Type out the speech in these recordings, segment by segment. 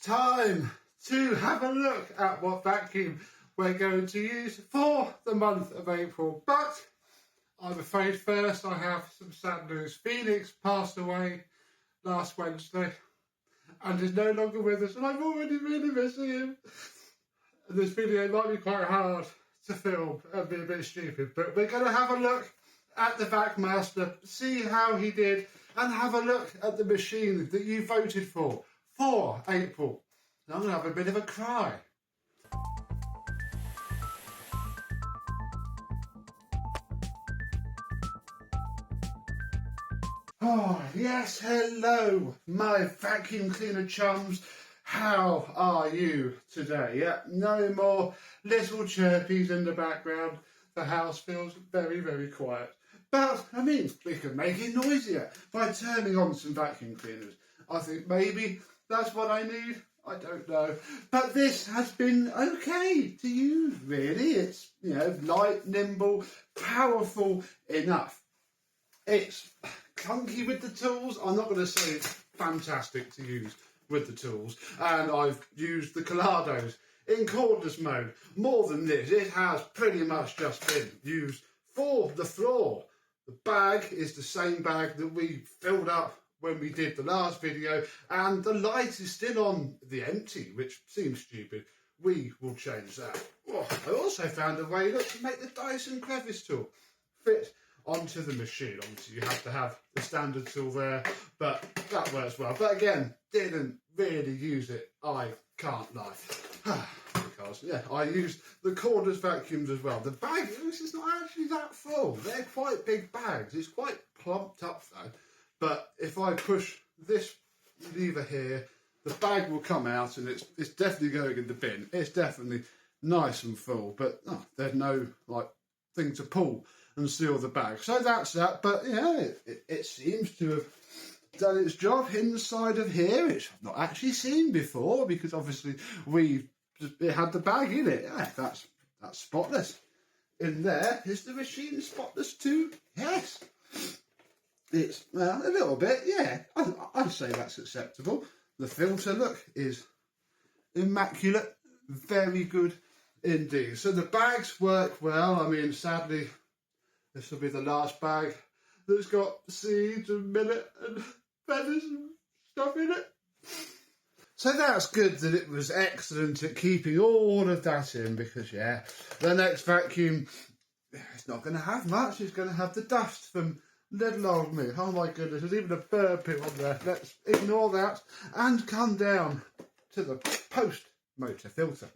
time to have a look at what vacuum we're going to use for the month of April. But I'm afraid first I have some sad news. Phoenix passed away last Wednesday and is no longer with us, and I'm already really missing him. And this video might be quite hard to film and be a bit stupid, but we're going to have a look at the Vacmaster, see how he did, and have a look at the machine that you voted for April. And I'm going to have a bit of a cry. Oh, yes, hello, my vacuum cleaner chums. How are you today? Yeah, no more little chirpies in the background. The house feels very, very quiet. But, I mean, we can make it noisier by turning on some vacuum cleaners. I think maybe that's what I need. I don't know. But this has been okay to use, really. It's, you know, light, nimble, powerful enough. It's clunky with the tools. I'm not going to say it's fantastic to use with the tools. And I've used the Colados in cordless mode. More than this, it has pretty much just been used for the floor. The bag is the same bag that we filled up when we did the last video, and the light is still on the empty, which seems stupid. We will change that. Oh, I also found a way, look, to make the Dyson crevice tool fit onto the machine. Obviously, you have to have the standard tool there, but that works well. But again, didn't really use it. I can't lie. Because, yeah, I used the cordless vacuums as well. The bag, this is not actually that full. They're quite big bags. It's quite plumped up though. But if I push this lever here, the bag will come out, and it's definitely going in the bin. It's definitely nice and full, but there's no like thing to pull and seal the bag. So that's that. But yeah, it seems to have done its job inside of here, which I've not actually seen before, because obviously it had the bag in it. Yeah, that's spotless. In there, is the machine spotless too? Yes. It's a little bit, yeah. I'd say that's acceptable. The filter, look, is immaculate. Very good indeed. So the bags work well. I mean, sadly, this will be the last bag that's got seeds and millet and feathers and stuff in it. So that's good that it was excellent at keeping all of that in, because, yeah, the next vacuum, it's not going to have much. It's going to have the dust from little old me. Oh my goodness, there's even a bird poo on there. Let's ignore that and come down to the post-motor filter.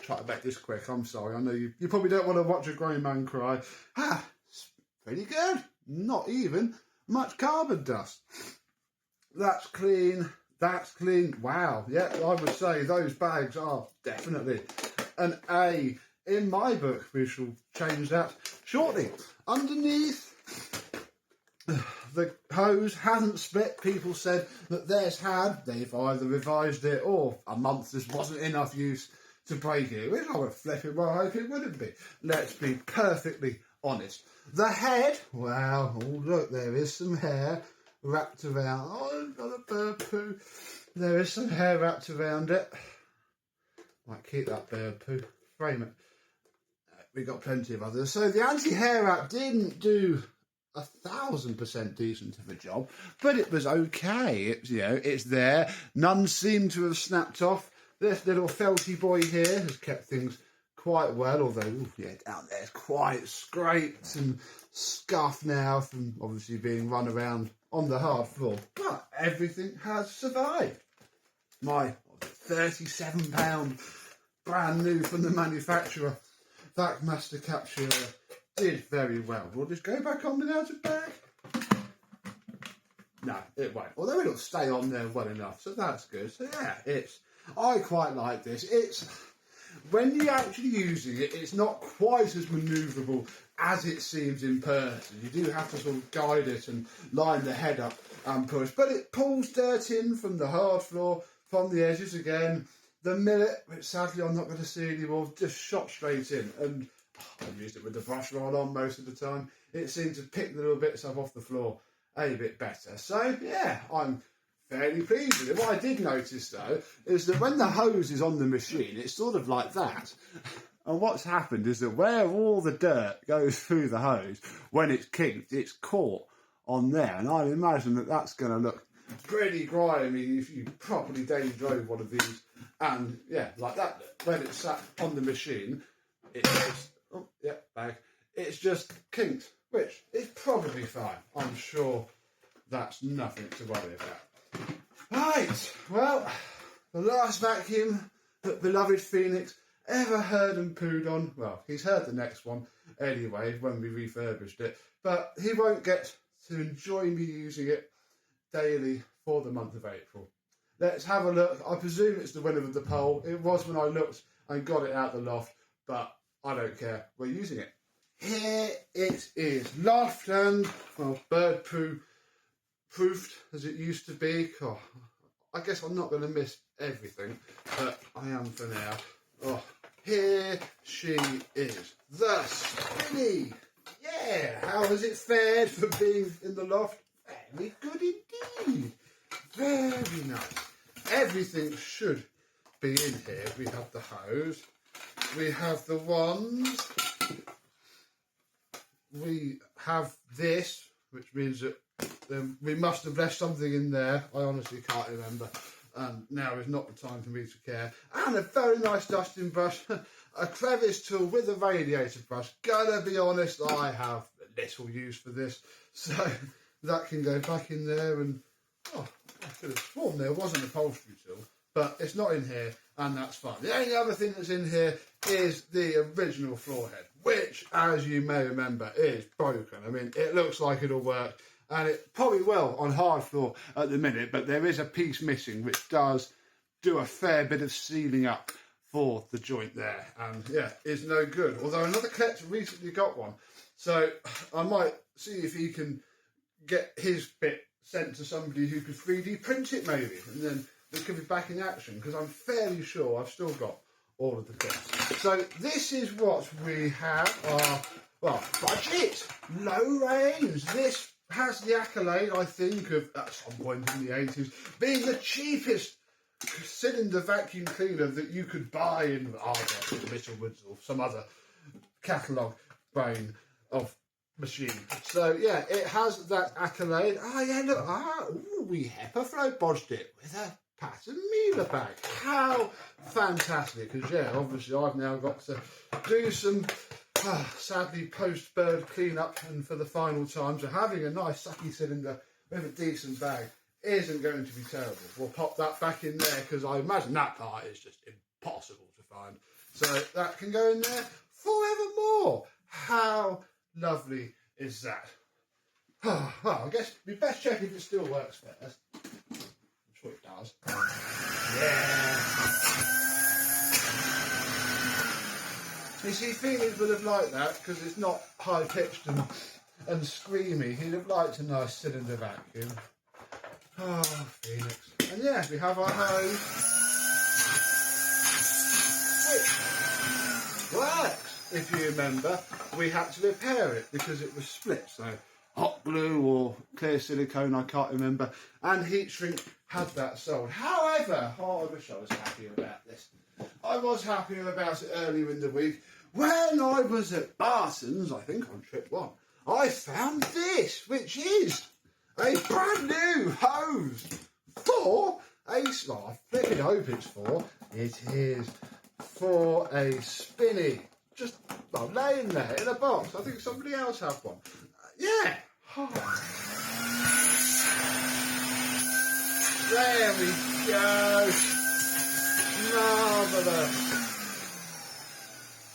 Try to make this quick, I'm sorry. I know you probably don't want to watch a grown man cry. It's pretty good. Not even much carbon dust. That's clean. That's clean. Wow. Yeah, I would say those bags are definitely an A in my book. We shall change that shortly. Underneath, the hose hasn't split. People said that theirs had. They've either revised it or a month just wasn't enough use to break it, which I would flipping well hope it wouldn't be. Let's be perfectly honest. The head, wow, oh look, there is some hair wrapped around. Oh, I've got a bird poo. There is some hair wrapped around it. Might keep that bird poo, frame it. We got plenty of others. So the anti-hair wrap didn't do 1,000% decent of a job, but it was okay. It's, you know, it's there. None seem to have snapped off. This little felty boy here has kept things quite well, although yeah, down there it's quite scraped and scuffed now from obviously being run around on the hard floor. But everything has survived. My £37 brand new from the manufacturer Vacmaster capsuler did very well. Will this go back on without a bag? No, it won't. Although it'll stay on there well enough, so that's good. So yeah, I quite like this. It's when you're actually using it, it's not quite as manoeuvrable as it seems in person. You do have to sort of guide it and line the head up and push. But it pulls dirt in from the hard floor, from the edges again. The millet, which sadly I'm not going to see anymore, just shot straight in. And I've used it with the brush roll on most of the time. It seemed to pick the little bits up off the floor a bit better. So yeah, I'm fairly pleased with it. What I did notice though is that when the hose is on the machine, it's sort of like that. And what's happened is that where all the dirt goes through the hose, when it's kinked, it's caught on there. And I imagine that that's going to look pretty grimy if you properly daily drove one of these. And yeah, like that, when it's sat on the machine, it's just, oh yeah, bag, it's just kinked, which is probably fine. I'm sure that's nothing to worry about. Right, well, the last vacuum that beloved Phoenix ever heard and pooed on, well, he's heard the next one anyway when we refurbished it, but he won't get to enjoy me using it daily for the month of April. Let's have a look. I presume it's the winner of the poll. It was when I looked and got it out the loft, but I don't care. We're using it. Here it is. Loft and, well, bird proofed as it used to be. Oh, I guess I'm not going to miss everything, but I am for now. Oh, here she is. The Spinney. Yeah, how has it fared for being in the loft? Very good indeed. Very nice. Everything should be in here. We have the hose. We have the wands. We have this, which means that we must have left something in there. I honestly can't remember. Now is not the time for me to care. And a very nice dusting brush. A crevice tool with a radiator brush. Gotta be honest, I have little use for this. So that can go back in there and... oh, I could have sworn there was an upholstery tool, but it's not in here, and that's fine. The only other thing that's in here is the original floor head, which, as you may remember, is broken. I mean, it looks like it'll work, and it probably will on hard floor at the minute, but there is a piece missing, which does do a fair bit of sealing up for the joint there, and yeah, it's no good. Although another collector recently got one, so I might see if he can get his bit sent to somebody who could 3D print it maybe, and then it could be back in action, because I'm fairly sure I've still got all of the bits. So this is what we have. Well, budget, low range. This has the accolade, I think, of at some point in the 80s being the cheapest cylinder vacuum cleaner that you could buy in Littlewoods or some other catalogue brain of machine. So yeah, it has that accolade. Oh yeah, look, we HEPA bodged it with a pattern Miele bag. How fantastic! Because yeah, obviously I've now got to do some sadly post-bird clean-up, and for the final time, so having a nice sucky cylinder with a decent bag isn't going to be terrible. We'll pop that back in there, because I imagine that part is just impossible to find. So that can go in there forevermore. How lovely is that? Well, I guess we best check if it still works first. I'm sure it does. Yeah. You see, Phoenix would have liked that because it's not high pitched and screamy. He'd have liked a nice cylinder vacuum. Oh, Phoenix. And yeah, we have our hose, which works. If you remember, we had to repair it because it was split. So hot glue or clear silicone, I can't remember. And heat shrink had that sold. However, I wish I was happier about this. I was happier about it earlier in the week. When I was at Barton's, I think on trip 1, I found this, which is a brand new hose for a slot. I flipping hope it's for. It is for a Spinney. Just laying there in a box. I think somebody else had one. Yeah. There we go. Marvellous.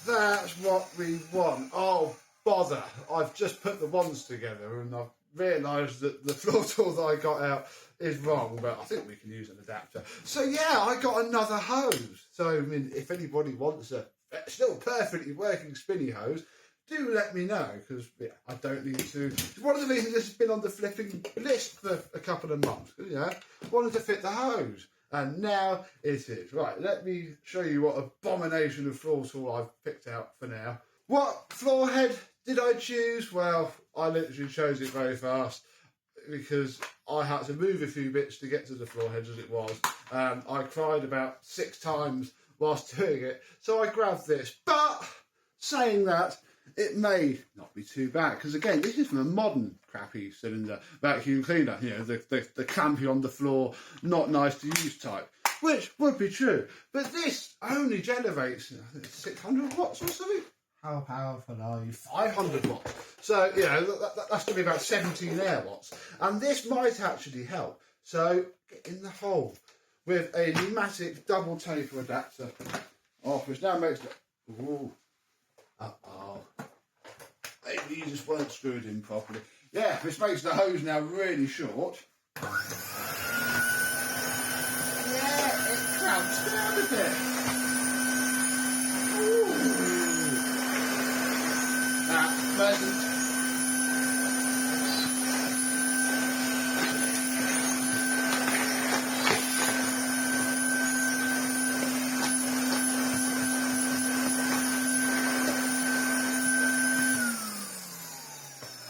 That's what we want. Oh, bother. I've just put the wands together and I've realised that the floor tool that I got out is wrong, but I think we can use an adapter. So yeah, I got another hose. So, I mean, if anybody wants a still perfectly working Spinney hose, do let me know, because yeah, I don't need to. It's one of the reasons this has been on the flipping list for a couple of months. You know, wanted to fit the hose, and now it is. Right, let me show you what abomination of floor tool I've picked out for now. What floor head did I choose? Well, I literally chose it very fast. because I had to move a few bits to get to the floor heads as it was. I cried about 6 times whilst doing it, so I grabbed this. But saying that, it may not be too bad, because again, this is from a modern crappy cylinder vacuum cleaner, you know, the clampy on the floor, not nice to use type, which would be true. But this only generates, I think, 600 watts or something. How powerful are you? 500 watts. So, you know, that's going to be about 17 air watts. And this might actually help. So, get in the hole with a pneumatic double taper adapter, which now makes it... Ooh. Uh-oh. Maybe you just weren't screwed in properly. Yeah, which makes the hose now really short. Yeah, it clamps down a bit. Ooh. That's pleasant.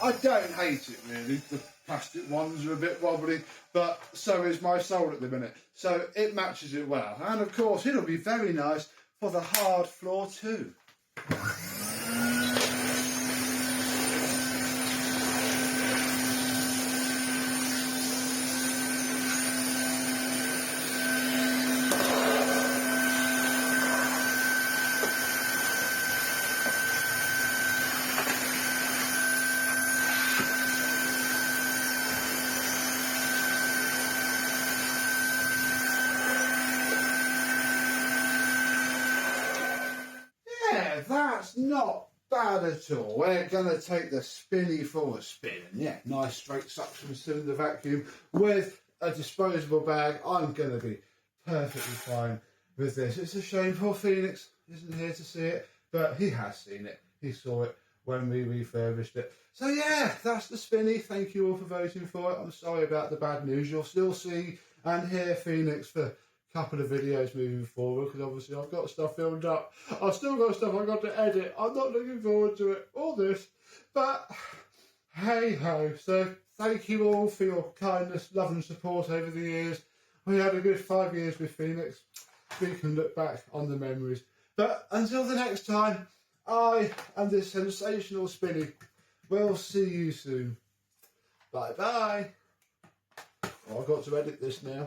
I don't hate it really. The plastic ones are a bit wobbly, but so is my soul at the minute. So it matches it well. And of course, it'll be very nice for the hard floor too. That's not bad at all. We're going to take the Spinney for a spin. And yeah, nice straight suction cylinder vacuum with a disposable bag. I'm going to be perfectly fine with this. It's a shame poor Phoenix isn't here to see it, but he has seen it. He saw it when we refurbished it. So yeah, that's the Spinney. Thank you all for voting for it. I'm sorry about the bad news. You'll still see and hear Phoenix for couple of videos moving forward, because obviously I've got stuff filmed up. I've still got stuff I've got to edit. I'm not looking forward to it, all this, but hey ho. So thank you all for your kindness, love and support over the years. We had a good 5 years with Phoenix. We can look back on the memories. But until the next time, I and this sensational Spinney will see you soon. Bye bye. Oh, I've got to edit this now.